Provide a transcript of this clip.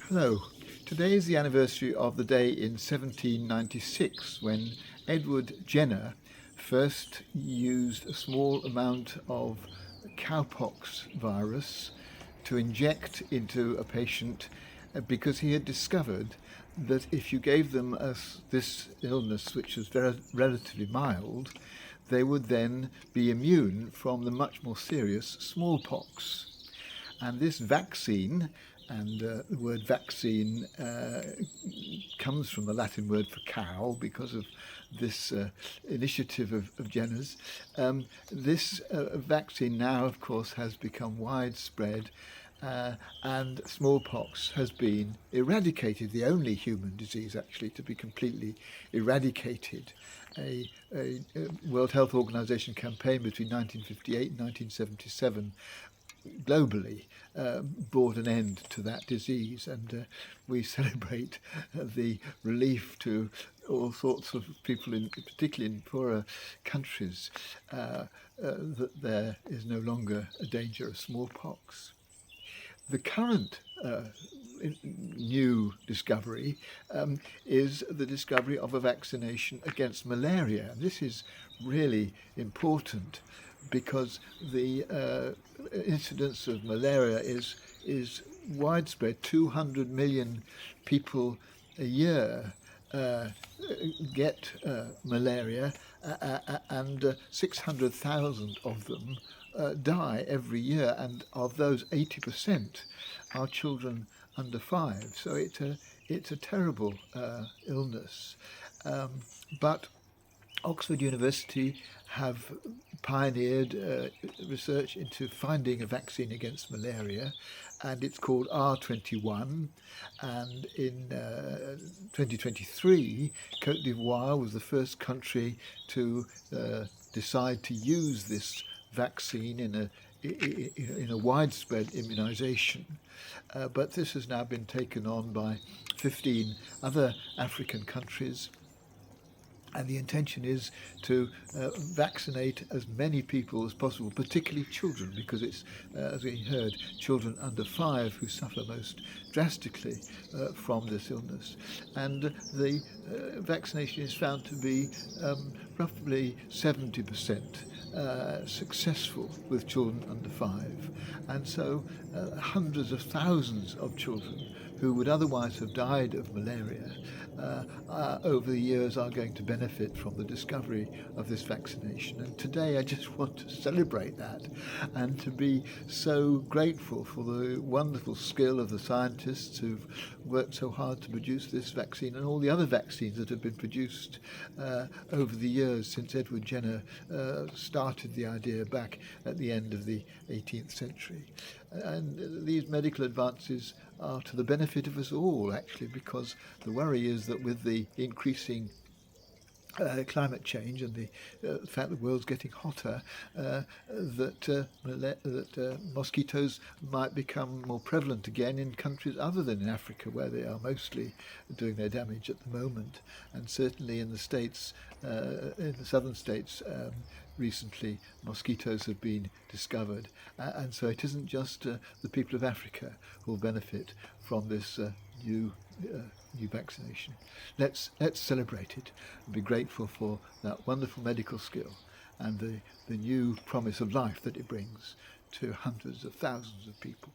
Hello. Today is the anniversary of the day in 1796 when Edward Jenner first used a small amount of cowpox virus to inject into a patient because he had discovered that if you gave them this illness, which was relatively mild, they would then be immune from the much more serious smallpox. And this vaccine, and the word vaccine comes from the Latin word for cow because of this initiative of Jenner's. This vaccine now, of course, has become widespread. And smallpox has been eradicated, the only human disease actually to be completely eradicated. A World Health Organization campaign between 1958 and 1977 globally brought an end to that disease, and we celebrate the relief to all sorts of people, particularly in poorer countries, that there is no longer a danger of smallpox. The current new discovery is the discovery of a vaccination against malaria. This is really important because the incidence of malaria is widespread. 200 million people a year get malaria, and 600,000 of them die every year, and of those 80% are children under 5. So it's a terrible illness. But Oxford University have pioneered research into finding a vaccine against malaria, and it's called R21. And in 2023, Côte d'Ivoire was the first country to decide to use this vaccine in a widespread immunisation. But this has now been taken on by 15 other African countries. And the intention is to vaccinate as many people as possible, particularly children, because it's, as we heard, children under 5 who suffer most drastically from this illness. And the vaccination is found to be roughly 70% successful with children under 5. And so hundreds of thousands of children who would otherwise have died of malaria over the years are going to benefit from the discovery of this vaccination. And today I just want to celebrate that and to be so grateful for the wonderful skill of the scientists who've worked so hard to produce this vaccine and all the other vaccines that have been produced over the years since Edward Jenner started the idea back at the end of the 18th century. And these medical advances are to the benefit of us all, actually, because the worry is that with the increasing climate change and the fact the world's getting hotter, that mosquitoes might become more prevalent again in countries other than in Africa, where they are mostly doing their damage at the moment, and certainly in the states, in the southern states. Recently, mosquitoes have been discovered, and so it isn't just the people of Africa who will benefit from this new vaccination. Let's celebrate it and be grateful for that wonderful medical skill and the new promise of life that it brings to hundreds of thousands of people.